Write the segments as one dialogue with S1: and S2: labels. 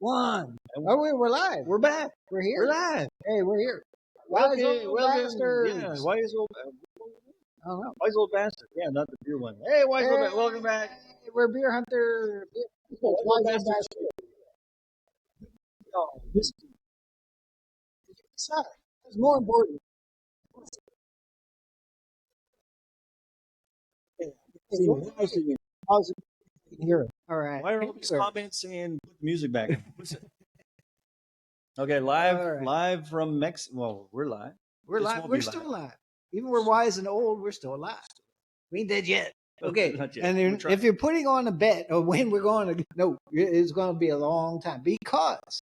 S1: One. Oh, we're live.
S2: We're back.
S1: We're here.
S2: We're live.
S1: Hey, we're here.
S2: Welcome,
S1: Wise old
S2: welcome.
S1: bastards.
S2: Yeah, wise old,
S1: I don't know.
S2: wise old bastard. Yeah, not the beer one. Hey, wise old bastard. Welcome back.
S1: Hey, we're beer hunter. Wise old bastard. Oh, this is more important. How's it? You can hear it. All right.
S2: Why are all these comments saying put the music back? Okay, live,
S1: right.
S2: live from Mexico. Well, we're live.
S1: We're
S2: This
S1: live.
S2: won't
S1: We're
S2: be
S1: still
S2: live.
S1: alive. Even we're wise and old, we're still alive. We ain't dead yet. Okay.
S2: Not yet.
S1: And
S2: We're
S1: then
S2: trying.
S1: if you're putting on a bet of when we're going to, no, it's going to be a long time because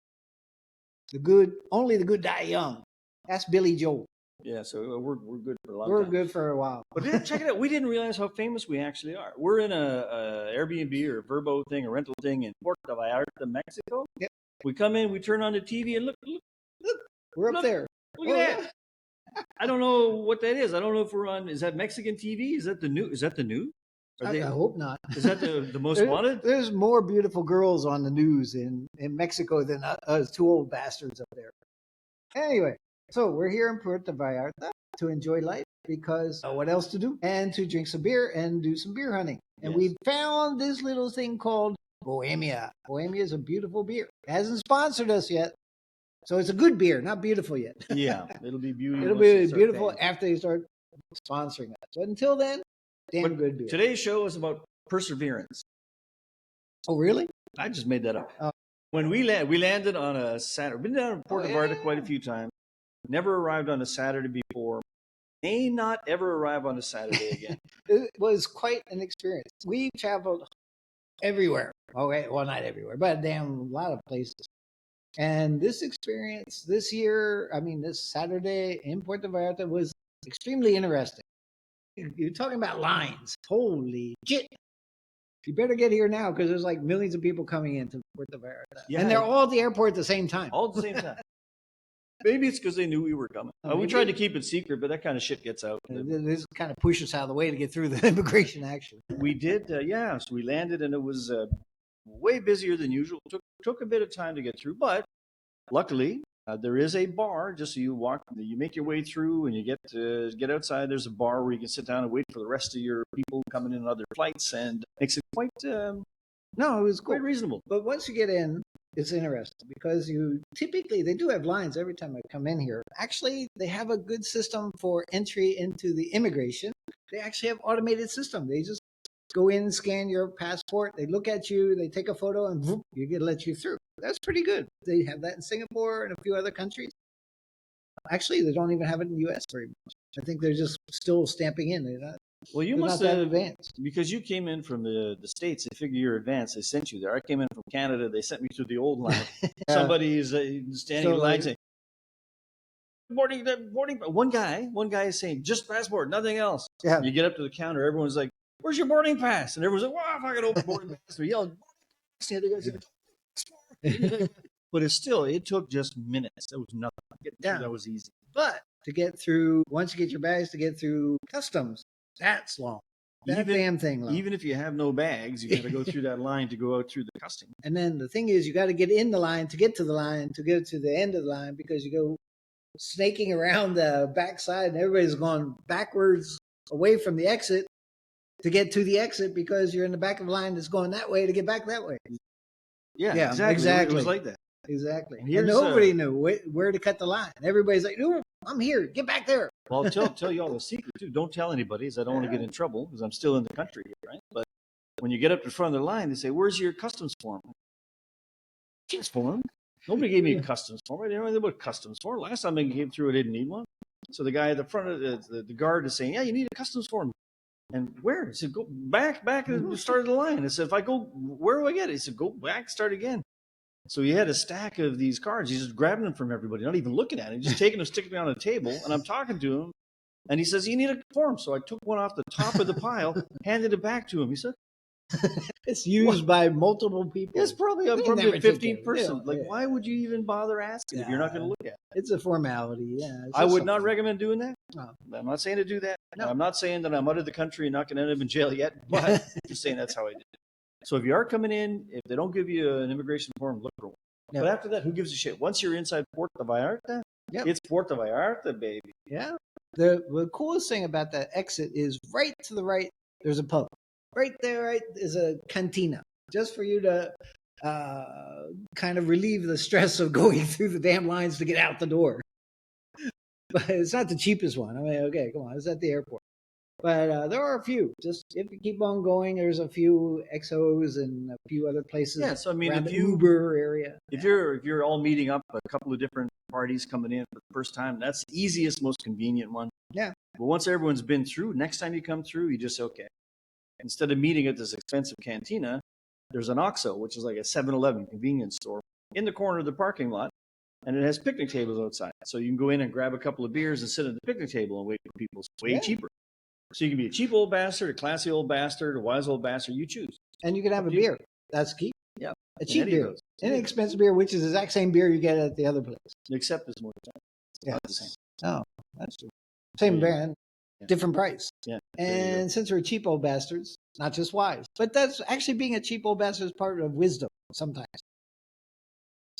S1: only the good die young. That's Billy Joel.
S2: Yeah, so we're good for a long
S1: We're
S2: time.
S1: good for a while.
S2: But check it out. We didn't realize how famous we actually are. We're in a Airbnb or a Verbo thing, a rental thing in Puerto Vallarta, Mexico.
S1: Yep.
S2: We come in, we turn on the TV, and look,
S1: We're up
S2: Look.
S1: there.
S2: look at that. I don't know what that is. I don't know if we're on. Is that Mexican TV? Is that the new? Is that the new? Are
S1: I
S2: they?
S1: hope not.
S2: Is that the most wanted?
S1: There's more beautiful girls on the news in Mexico than us two old bastards up there. Anyway, so we're here in Puerto Vallarta to enjoy life because what else to do? And to drink some beer and do some beer hunting. And
S2: Yes.
S1: we found this little thing called Bohemia. Bohemia is a beautiful beer. It hasn't sponsored us yet. So it's a good beer, not beautiful yet.
S2: Yeah, it'll be beautiful.
S1: It'll be beautiful after they start sponsoring us. So until then, damn good beer.
S2: Today's show is about perseverance.
S1: Oh, really?
S2: I just made that up.
S1: Oh.
S2: When we landed on a Saturday. Been down to Puerto Vallarta
S1: yeah.
S2: quite a few times. Never arrived on a Saturday before. May not ever arrive on a Saturday again.
S1: It was quite an experience. We traveled everywhere. Okay, well, not everywhere, but a damn lot of places. And this experience this year, this Saturday in Puerto Vallarta was extremely interesting. You're talking about lines. Holy shit. You better get here now because there's like millions of people coming into Puerto Vallarta.
S2: Yeah.
S1: And they're all at the airport at the same time.
S2: All at the same time. Maybe it's because they knew we were coming. We
S1: Maybe.
S2: tried to keep it secret, but that kind of shit gets out.
S1: This kind of pushes us out of the way to get through the immigration action.
S2: We did, yeah. So we landed, and it was way busier than usual. Took a bit of time to get through, but luckily there is a bar. Just so you make your way through, and you get outside. There's a bar where you can sit down and wait for the rest of your people coming in on other flights, and makes it quite.
S1: No, it was cool.
S2: Quite reasonable.
S1: But once you get in, it's interesting because they do have lines every time I come in here. Actually, they have a good system for entry into the immigration. They actually have automated system. They just go in, scan your passport. They look at you, they take a photo, and whoop, you get let you through. That's pretty good. They have that in Singapore and a few other countries. Actually, they don't even have it in the U.S. very much. I think they're just still stamping in.
S2: Well, you
S1: they're
S2: must
S1: not that
S2: have
S1: advanced.
S2: because you came in from the States. They figure you're advanced. They sent you there. I came in from Canada. They sent me through the old line. Somebody's standing in line saying, boarding. One guy is saying, just passport, nothing else.
S1: Yeah.
S2: You get up to the counter. Everyone's like, where's your boarding pass? And everyone's like, wow, fucking open boarding pass. So we yelled, the other guys said, but it took just minutes. That was nothing. That was easy.
S1: But to get through, once you get your bags, to get through customs, that's long. That damn thing long.
S2: Even if you have no bags, you got to go through that line to go out through the customs.
S1: And then the thing is, you got to get in the line to get to the line, to get to the end of the line, because you go snaking around the backside and everybody's going backwards away from the exit to get to the exit because you're in the back of the line that's going that way to get back that way.
S2: Yeah, exactly. It was like that.
S1: Exactly. And nobody knew where to cut the line. Everybody's like, no, I'm here. Get back there.
S2: Well, I'll tell you all the secret, too. Don't tell anybody, because I don't want to get in trouble, because I'm still in the country here, right? But when you get up to the front of the line, they say, where's your customs form? Customs form? Nobody gave me a customs form. I didn't know anything about a customs form. Last time I came through, I didn't need one. So the guy at the front of the guard is saying, yeah, you need a customs form. And where? I said, go back at the start of the line. I said, if I go, where do I get it? He said, go back, start again. So he had a stack of these cards. He's just grabbing them from everybody, not even looking at it. He's just taking them, sticking them on a table, and I'm talking to him. And he says, you need a form. So I took one off the top of the pile, handed it back to him. He said,
S1: it's used by multiple people.
S2: It's probably a 15th person. Why would you even bother asking if you're not going to look at it?
S1: It's a formality, yeah.
S2: I would not recommend doing that.
S1: No.
S2: I'm not saying to do that.
S1: No.
S2: I'm not saying that I'm out of the country and not going to end up in jail yet, but I'm just saying that's how I did it. So if you are coming in, if they don't give you an immigration form, look for one.
S1: Yep.
S2: But after that, who gives a shit? Once you're inside Puerto Vallarta,
S1: Yep.
S2: it's Puerto Vallarta, baby.
S1: Yeah. The coolest thing about that exit is right to the right, there's a pub. Right there, right, is a cantina. Just for you to kind of relieve the stress of going through the damn lines to get out the door. But it's not the cheapest one. I mean, okay, come on, it's at the airport. But there are a few. Just if you keep on going, there's a few XOs and a few other places.
S2: Yeah, so I mean,
S1: around
S2: if
S1: the
S2: you
S1: Uber area,
S2: if you're all meeting up, a couple of different parties coming in for the first time, that's the easiest, most convenient one.
S1: yeah,
S2: But once everyone's been through, next time you come through, you just say, okay. Instead of meeting at this expensive cantina, there's an OXXO, which is like a 7-Eleven convenience store in the corner of the parking lot, and it has picnic tables outside. So you can go in and grab a couple of beers and sit at the picnic table and wait for people. It's way cheaper. So you can be a cheap old bastard, a classy old bastard, a wise old bastard. You choose.
S1: and you can have a beer. That's key.
S2: Yeah,
S1: A cheap beer, inexpensive beer, which is the exact same beer you get at the other place.
S2: Except it's more expensive. It's not the same.
S1: Oh, that's true. Same brand, different price.
S2: Yeah.
S1: And since we're cheap old bastards, not just wise, but that's actually being a cheap old bastard is part of wisdom sometimes.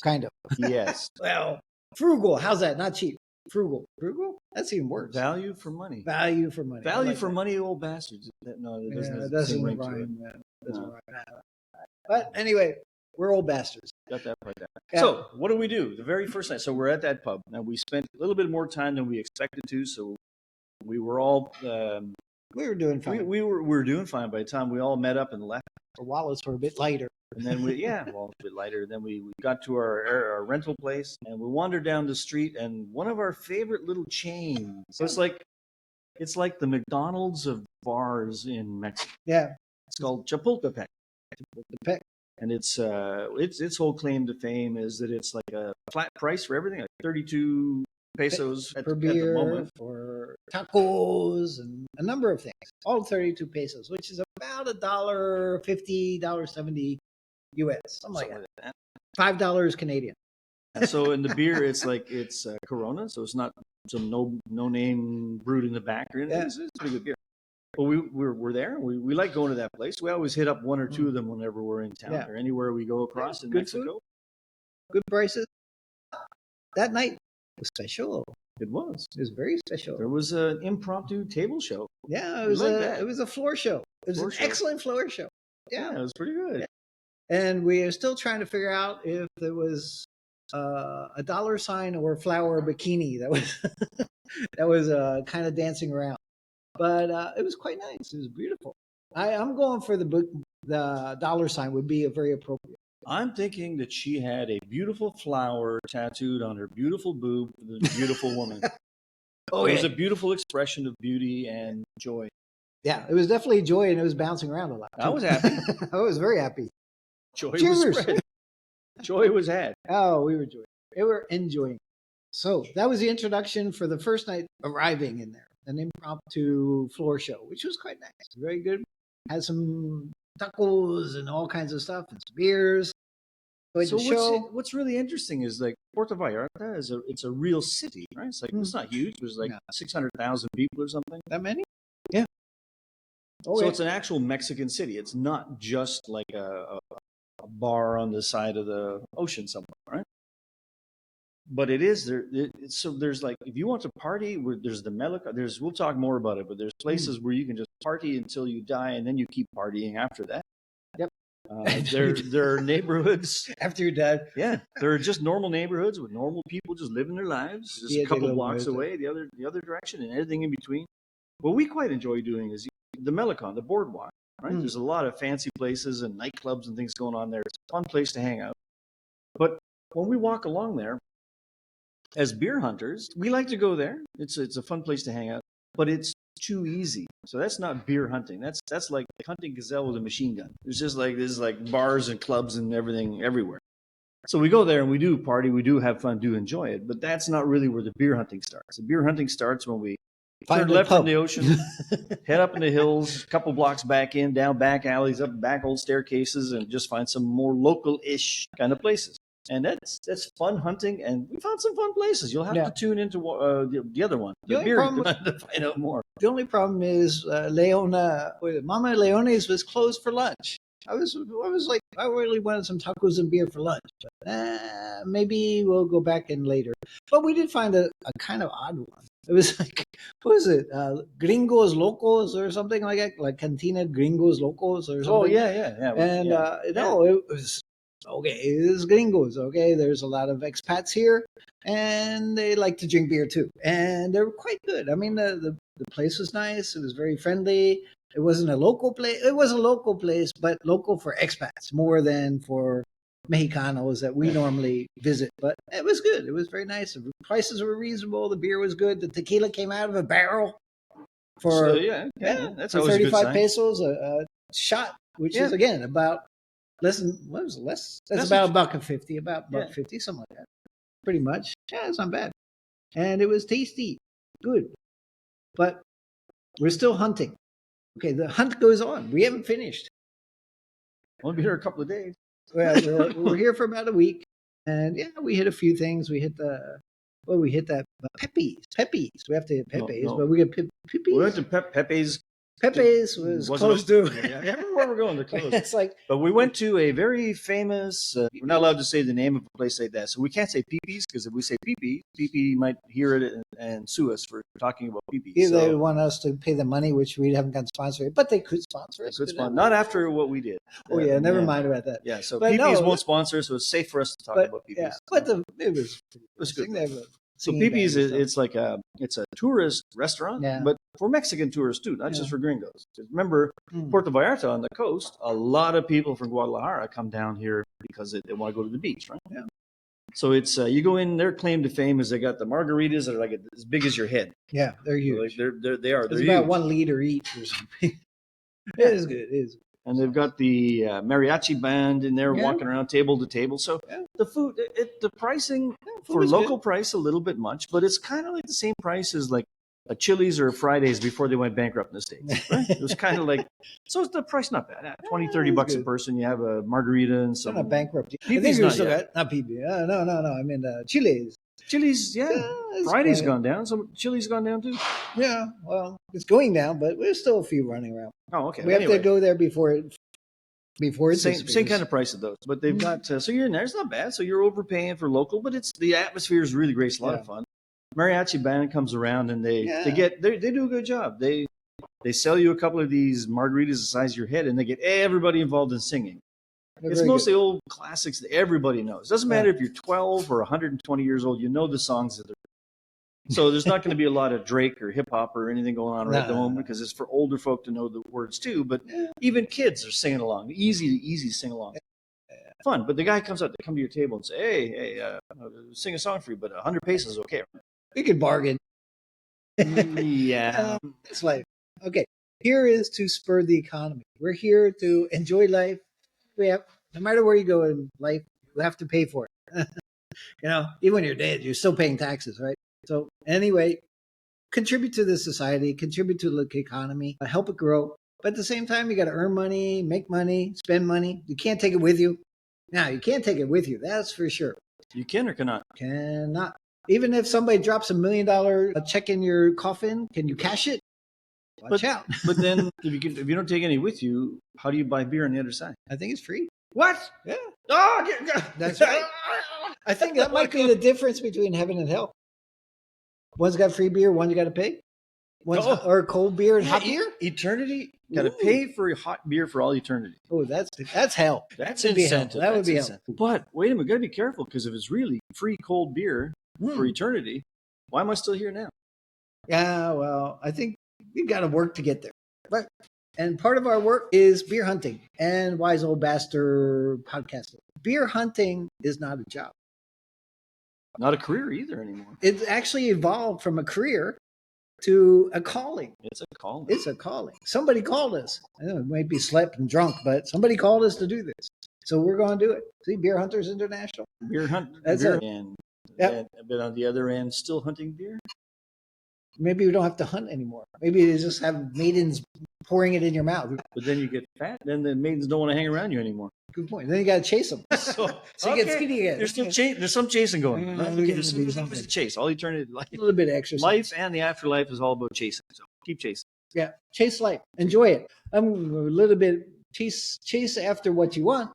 S1: Kind of.
S2: Yes.
S1: Well, frugal. How's that? Not cheap. Frugal. Frugal? That's even worse.
S2: Value for money.
S1: Value for money.
S2: Value for money, old bastards. No, it doesn't.
S1: It doesn't
S2: ring
S1: rhyme.
S2: to it.
S1: Doesn't rhyme. But anyway, we're old bastards.
S2: Got that right there.
S1: Yeah.
S2: So what do we do? The very first night. So we're at that pub. Now we spent a little bit more time than we expected to. So we were all
S1: we were doing fine.
S2: We were doing fine by the time we all met up and left.
S1: Our wallets were a bit lighter.
S2: And then a bit lighter. Then we got to our rental place and we wandered down the street and one of our favorite little chains. So it's like the McDonald's of bars in Mexico.
S1: Yeah.
S2: It's called Chapultepec.
S1: Chapultepec.
S2: And its whole claim to fame is that it's like a flat price for everything, like 32 pesos
S1: per beer,
S2: at the moment.
S1: For tacos and a number of things. All 32 pesos, which is about $1.50, $1.70 US, something like that. $5 Canadian.
S2: And so in the beer, it's Corona, so it's not some no name brewed in the back or anything. Yeah. It's pretty good beer. But we're there. We like going to that place. We always hit up one or two of them whenever we're in town or anywhere we go across in Mexico.
S1: Food, good prices. That night was special.
S2: It was.
S1: It was very special.
S2: There was an impromptu table show.
S1: Yeah, it was a floor show. It was an excellent floor show. Yeah,
S2: it was pretty good.
S1: Yeah. And we are still trying to figure out if there was a dollar sign or flower bikini that was kind of dancing around. But it was quite nice. It was beautiful. I'm going for the dollar sign would be very appropriate.
S2: I'm thinking that she had a beautiful flower tattooed on her beautiful boob, the beautiful woman. It was a beautiful expression of beauty and joy.
S1: Yeah, it was definitely joy, and it was bouncing around a lot.
S2: I was happy.
S1: I was very happy.
S2: Joy was spread. Joy was had.
S1: Oh, we were joying. We were enjoying. So that was the introduction for the first night arriving in there. An impromptu floor show, which was quite nice. Very good. Had some tacos and all kinds of stuff and some beers.
S2: So what's really interesting is like Puerto Vallarta it's a real city, right? It's like it's not huge. There's like 600,000 people or something.
S1: That many?
S2: Yeah. So it's an actual Mexican city. It's not just like a bar on the side of the ocean somewhere, right? But it is there. So there's like, if you want to party, there's the Melica. We'll talk more about it, but there's places where you can just party until you die, and then you keep partying after that.
S1: Yep.
S2: There are neighborhoods
S1: after you're dead.
S2: Yeah, there are just normal neighborhoods with normal people just living their lives, just a couple blocks away, the other direction, and everything in between. What we quite enjoy doing is the Melicon, the boardwalk. Right? There's a lot of fancy places and nightclubs and things going on there. It's a fun place to hang out. But when we walk along there, as beer hunters, we like to go there. It's a fun place to hang out, but it's too easy. So that's not beer hunting. That's like hunting gazelle with a machine gun. There's like bars and clubs and everything everywhere. So we go there and we do party, we do have fun, do enjoy it, but that's not really where the beer hunting starts. The beer hunting starts when we turn left from the ocean, head up in the hills, a couple blocks back down back alleys, up back old staircases, and just find some more local-ish kind of places. And that's fun hunting, and we found some fun places. You'll have to tune into the other one, the beer hunt, to find out more.
S1: The only problem is Mama Leone's was closed for lunch. I was like, I really wanted some tacos and beer for lunch. But, maybe we'll go back in later. But we did find a kind of odd one. It was like, what was it? Gringos Locos or something like that, like Cantina Gringos Locos or something.
S2: Oh yeah.
S1: And no, it was okay. It was Gringos. Okay, there's a lot of expats here, and they like to drink beer too, and they were quite good. I mean, the place was nice. It was very friendly. It wasn't a local place. It was a local place, but local for expats more than for Mexicanos that we normally visit. But it was good. It was very nice. The prices were reasonable. The beer was good. The tequila came out of a barrel for
S2: So, that's
S1: for
S2: always a good
S1: 35
S2: sign.
S1: pesos a shot, which is again about less than what was it, less? That's
S2: That's
S1: about $1.50, about
S2: Yeah.
S1: $1.50, something like that. Pretty much. Yeah, it's not bad. And it was tasty, good. But we're still hunting. Okay, the hunt goes on. We haven't finished.
S2: We'll be here a couple of days.
S1: We're here for about a week, and yeah, we hit a few things. We hit we hit that Pepe's. We have to hit Pepe's,
S2: No.
S1: but we get Pepe's.
S2: We went to Pepe's.
S1: Pepe's was
S2: Wasn't
S1: close to.
S2: Yeah, everywhere we're going, they're closed.
S1: It's like,
S2: But we went to a very famous. We're not allowed to say the name of a place like that, so we can't say Pepe's because if we say Pepe might hear it and sue us for talking about Pepe's.
S1: either they want us to pay the money, which we haven't got sponsored, but they could sponsor us.
S2: Not after what we did.
S1: Oh yeah, never mind about that.
S2: Yeah, so
S1: But
S2: Pepe's
S1: no,
S2: won't sponsor us, so it's safe for us to talk about Pepe's.
S1: Yeah, but it was
S2: good.
S1: They were
S2: So
S1: singing
S2: Pepe's
S1: bands and
S2: it's like it's a tourist restaurant,
S1: Yeah.
S2: but for Mexican tourists too, not just for gringos. 'Cause remember,
S1: stuff.
S2: Puerto Vallarta on the coast, a lot of people from Guadalajara come down here because they want to go to the beach, right?
S1: Yeah.
S2: So it's you go in. Their claim to fame is they got the margaritas that are like as big as your head.
S1: Yeah, they're
S2: So,
S1: huge.
S2: like, they are.
S1: It's
S2: They're
S1: about
S2: huge.
S1: 1 liter each or something. It is good. It is.
S2: And they've got the mariachi band in there
S1: Yeah.
S2: walking around table to table. So
S1: Yeah.
S2: the food, the pricing
S1: food
S2: for
S1: is
S2: local
S1: good.
S2: price, a little bit much, but it's kind of like the same price as like a Chili's or a Fridays before they went bankrupt in the States. Right? It was kind of like, so it's the price not bad. 20, 30
S1: it's
S2: bucks a
S1: good.
S2: person. You have a margarita and
S1: They're
S2: some.
S1: not bankrupt. I
S2: PP's
S1: think we
S2: not
S1: still
S2: yet.
S1: got not PB. No. I mean Chile's.
S2: Chili's, yeah.
S1: it's
S2: Fridays
S1: going-
S2: gone down. So Chili's gone down too.
S1: Yeah, well, it's going down, but there's still a few running around.
S2: Oh, okay.
S1: We have to go there before it
S2: Same
S1: disappears.
S2: kind of price of those, but they've got so you're in there. It's not bad. So you're overpaying for local, but it's the atmosphere is really great. It's a lot of fun. Mariachi band comes around and they do a good job. They sell you a couple of these margaritas the size of your head, and they get everybody involved in singing.
S1: They're
S2: It's
S1: very
S2: mostly
S1: good.
S2: old classics that everybody knows. Doesn't matter if you're 12 or 120 years old. You know the songs that are. So there's not going to be a lot of Drake or hip hop or anything going on right at the moment because it's for older folk to know the words too. But even kids are singing along. Easy to sing along. Fun. But the guy comes up, they come to your table and say, "Hey, sing a song for you, but 100 pesos is okay."
S1: We could bargain.
S2: Yeah.
S1: It's life. Okay, here is to spur the economy. We're here to enjoy life. We have, no matter where you go in life, you have to pay for it. Even when you're dead, you're still paying taxes, right? So anyway, contribute to the society, contribute to the economy, help it grow. But at the same time, you got to earn money, make money, spend money. You can't take it with you. Now, you can't take it with you. That's for sure.
S2: You can or cannot?
S1: Cannot. Even if somebody drops $1 million check in your coffin, can you cash it? Watch out.
S2: But then if you don't take any with you, how do you buy beer on the other side?
S1: I think it's free.
S2: What?
S1: Yeah.
S2: Oh,
S1: That's right. I think that might be the difference between heaven and hell. One's got free beer, one you got to pay. One's or cold beer and hot beer.
S2: Eternity got to pay for hot beer for all eternity.
S1: Oh, that's hell.
S2: That's
S1: That'd be hell.
S2: incentive.
S1: That would be hell.
S2: But wait a minute, got to be careful because if it's really free cold beer for eternity, why am I still here now?
S1: Yeah, well, I think we got to work to get there. Right. And part of our work is beer hunting and Wise Old Bastard podcasting. Beer hunting is not a job.
S2: Not a career either anymore.
S1: It's actually evolved from a career to a calling.
S2: It's a calling.
S1: It's a calling. Somebody called us. I know it might be slept and drunk, but somebody called us to do this. So we're going to do it. See, Beer Hunters International.
S2: Beer hunt.
S1: That's
S2: beer,
S1: it.
S2: And,
S1: Yep.
S2: but on the other end, still hunting beer.
S1: Maybe we don't have to hunt anymore. Maybe they just have maidens pouring it in your mouth.
S2: But then you get fat. Then the maidens don't want to hang around you anymore.
S1: Good point. Then you got to chase them. So you get skinny again.
S2: There's some chasing going.
S1: There's
S2: There's a chase. All eternity.
S1: a little bit of exercise.
S2: Life and the afterlife is all about chasing. So keep chasing.
S1: Yeah, chase life. Enjoy it. I'm a little bit chase after what you want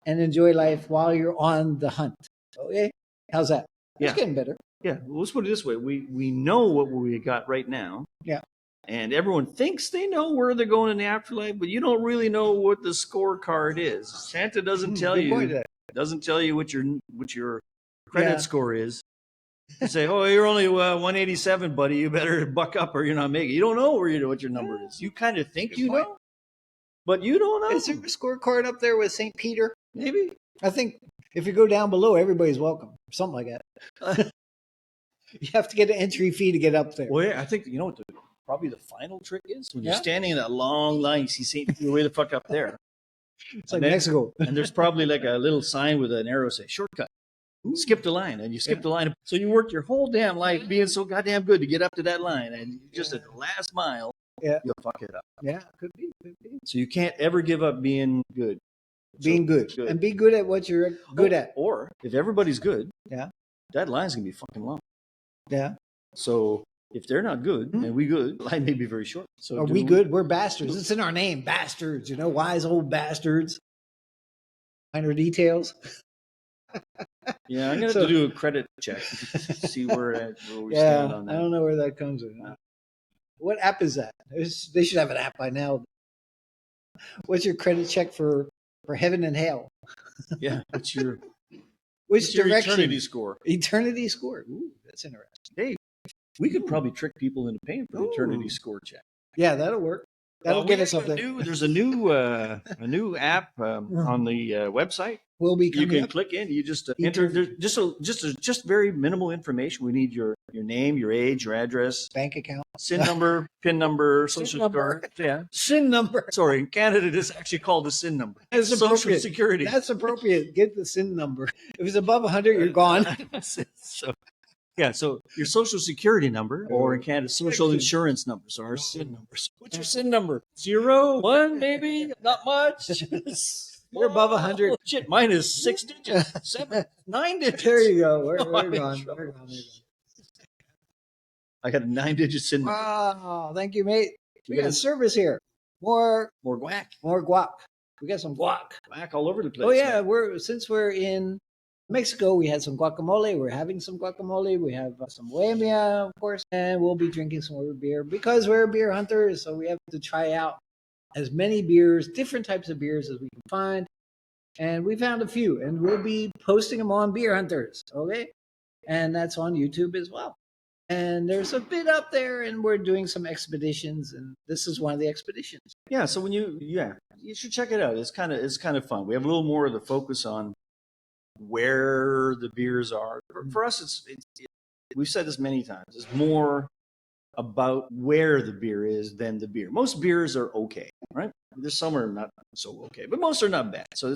S1: and enjoy life while you're on the hunt. Okay, how's that? It's
S2: Yeah.
S1: getting better.
S2: Yeah. Well, let's put it this way: we know what we got right now.
S1: Yeah.
S2: And everyone thinks they know where they're going in the afterlife, but you don't really know what the scorecard is. Santa doesn't tell
S1: Good point.
S2: you. Doesn't tell you what your credit
S1: Yeah.
S2: score is. You say, "Oh, you're only 187, buddy. You better buck up, or you're not making it." You don't know what your number is. You kind of think
S1: Good
S2: you
S1: point.
S2: know, but you don't know.
S1: Is there a scorecard up there with St. Peter?
S2: Maybe.
S1: I think if you go down below, everybody's welcome. Something like that. You have to get an entry fee to get up there.
S2: Well, yeah, I think you know what probably the final trick is when you're
S1: Yeah.
S2: standing in that long line. You see St. Peter way the fuck up there.
S1: It's like Mexico.
S2: And there's probably like a little sign with an arrow say shortcut. Skip the line, and you skip the line. So you worked your whole damn life being so goddamn good to get up to that line, and just at the last mile, you'll fuck it up.
S1: Yeah, could be.
S2: So you can't ever give up being good.
S1: Being good. And be good at what you're good at.
S2: Or if everybody's good,
S1: Yeah,
S2: that line's gonna be fucking long.
S1: yeah.
S2: So if they're not good and we good, the line may be very short. So
S1: Are we good? We're bastards. It's in our name, bastards. Wise old bastards. Minor details.
S2: Yeah, I'm gonna have to do a credit check, see where we stand on that.
S1: I don't know where that comes in. What app is that? They should have an app by now. What's your credit check for heaven and hell?
S2: Yeah, what's your
S1: direction?
S2: eternity score?
S1: Eternity score. Ooh, that's interesting.
S2: Hey, we could probably trick people into paying for the eternity score check.
S1: Yeah, that'll work. That'll get us up there.
S2: There's a new app on the website.
S1: Will be
S2: You
S1: coming
S2: can
S1: up.
S2: click in. You just enter just very minimal information. We need your name, your age, your address,
S1: Bank account,
S2: SIN number, PIN number, social security. Yeah,
S1: SIN number.
S2: Sorry, in Canada, it is actually called the SIN number.
S1: That's
S2: Social
S1: appropriate.
S2: Security.
S1: That's appropriate. Get the SIN number. If it's above 100, you're gone.
S2: So your social security number, or in Canada, social insurance number. So our SIN numbers. What's your SIN number? 0, 1, maybe? Not much.
S1: We're above 100.
S2: Oh, shit, mine is 6 digits, 7, 9 digits.
S1: There you go. We're
S2: I'm in
S1: gone.
S2: trouble.
S1: We're gone.
S2: I got a 9-digit SIN number.
S1: Wow. Thank you, mate. We got service here. More
S2: guac.
S1: More guac. We got some guac.
S2: Guac all over the place.
S1: Oh yeah, since we're in Mexico, we had some guacamole. We're having some guacamole. We have some bohemia, of course, and we'll be drinking some more beer because we're beer hunters. So we have to try out as many beers, different types of beers as we can find. And we found a few, and we'll be posting them on Beer Hunters. Okay, and that's on YouTube as well. And there's a bit up there, and we're doing some expeditions, and this is one of the expeditions.
S2: Yeah, so you should check it out. It's kind of fun. We have a little more of the focus on where the beers are. For us, we've said this many times. It's more about where the beer is than the beer. Most beers are okay, right? There's some are not so okay, but most are not bad. So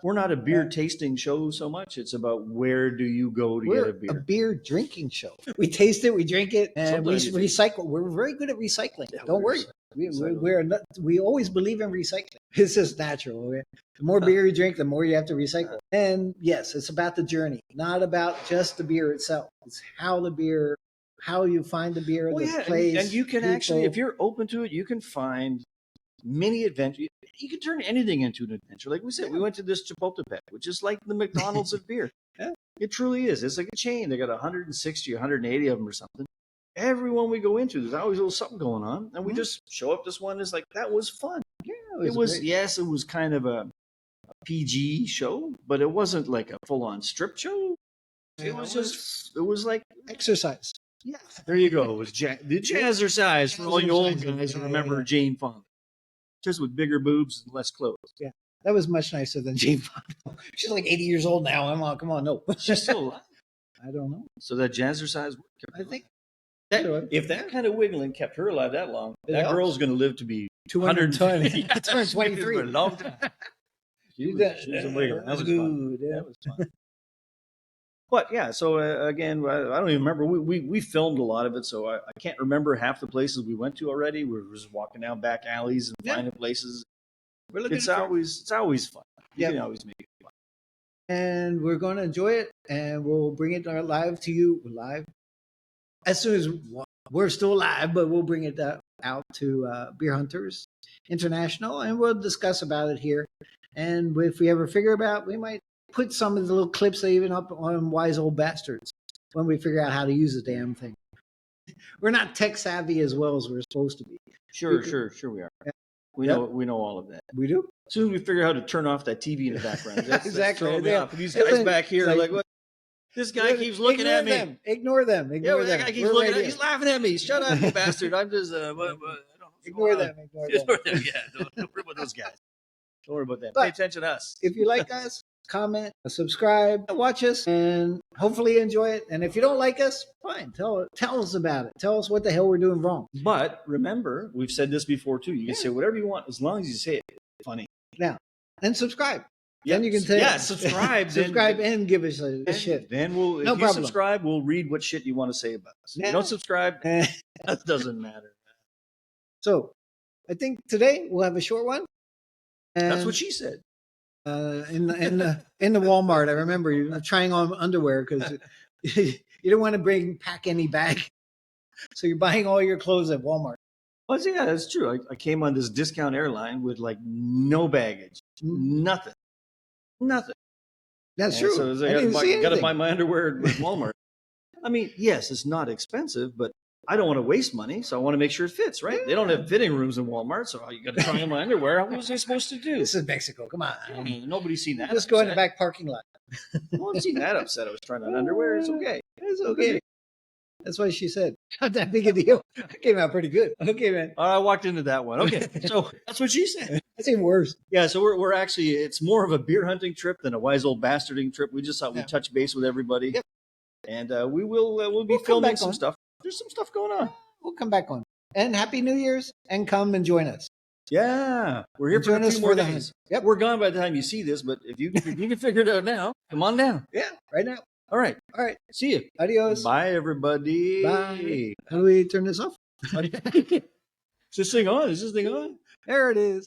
S2: we're not a beer tasting show so much. It's about where do you go to get a beer.
S1: A beer drinking show. We taste it, we drink it, and we recycle. We're very good at recycling. Yeah, don't worry. We always believe in recycling. It's just natural. Okay? The more beer you drink, the more you have to recycle. And yes, it's about the journey, not about just the beer itself. It's how you find the beer, place.
S2: And you can actually, if you're open to it, you can find many adventures. You can turn anything into an adventure. Like we said, we went to this Chapultepec, which is like the McDonald's of beer. Yeah. It truly is. It's like a chain. They got 160, 180 of them or something. Everyone we go into, there's always a little something going on. And we just show up. This one is like, that was fun. Yeah, it was yes, it was kind of a PG show, but it wasn't like a full-on strip show. It was like
S1: exercise.
S2: Yeah, there you go. It was the jazzercise for all you old guys who remember Jane Fonda. Just with bigger boobs and less clothes.
S1: Yeah, that was much nicer than Jane Fonda. She's like 80 years old now. Come on, no.
S2: She's still alive.
S1: I don't know.
S2: So that jazzercise worked.
S1: I think
S2: if that kind of wiggling kept her alive that long, that girl's going to live to be
S1: 220. 223
S2: for a long time. She was a wiggler. That was fun.
S1: Yeah.
S2: That was fun. But yeah, so again, I don't even remember. We filmed a lot of it, so I can't remember half the places we went to already. We were just walking down back alleys and finding places. It's always fun. You can always make it fun.
S1: And we're going to enjoy it, and we'll bring it live to you live as soon as we're still alive, but we'll bring it out to Beer Hunters International, and we'll discuss about it here. And if we ever figure about, we might put some of the little clips even up on Wise Old Bastards when we figure out how to use the damn thing. We're not tech savvy as well as we're supposed to be.
S2: Sure we are.
S1: Yeah.
S2: We know all of that.
S1: We do.
S2: As soon as we figure out how to turn off that TV in the background, that's
S1: Exactly.
S2: throwing me off. These guys back here are like, what? This guy keeps looking at me.
S1: Ignore them.
S2: Yeah, that guy keeps looking at me. He's laughing at me. Shut up, you bastard. I'm just,
S1: ignore them.
S2: Ignore them. Yeah, don't worry about those guys. Don't worry about that. Pay attention to us.
S1: If you like us, comment, subscribe, watch us, and hopefully enjoy it. And if you don't like us, fine. Tell us about it. Tell us what the hell we're doing wrong.
S2: But remember, we've said this before too. You can say whatever you want as long as you say it funny.
S1: Now, and subscribe.
S2: Yeah,
S1: then you can say
S2: subscribe.
S1: Subscribe and give us a shit.
S2: Then if you subscribe, we'll read what shit you want to say about us. If you don't subscribe, that doesn't matter.
S1: So, I think today we'll have a short one. And
S2: that's what she said.
S1: In the Walmart, I remember you trying on underwear because you didn't want to pack any bag, so you're buying all your clothes at Walmart.
S2: Well, yeah, that's true. I came on this discount airline with like no baggage, nothing. That's true. So I got to buy my underwear at Walmart. I mean, yes, it's not expensive, but I don't want to waste money, so I want to make sure it fits, right? Yeah. They don't have fitting rooms in Walmart, so you got to try on my underwear. What was I supposed to do?
S1: This is Mexico. Come on.
S2: Nobody's seen that.
S1: Just go in the back parking lot.
S2: No one's seen that upset. I was trying on underwear. It's okay.
S1: It's okay. That's what she said. Not that big a deal. It came out pretty good. Okay, man.
S2: I walked into that one. Okay. So that's what she said.
S1: That's even worse.
S2: Yeah. So we're actually, it's more of a beer hunting trip than a wise old bastarding trip. We just thought we'd touch base with everybody. Yep. And we'll be filming some stuff. There's some stuff going on.
S1: We'll come back on. And Happy New Year's, and come and join us.
S2: Yeah. We're here for a few more days.
S1: Yep.
S2: We're gone by the time you see this, but if you can figure it out now, come on down.
S1: Yeah, right now.
S2: All right. See you.
S1: Adios.
S2: Bye, everybody.
S1: Bye. How do we turn this off?
S2: Is this thing on? Is this thing on?
S1: There it is.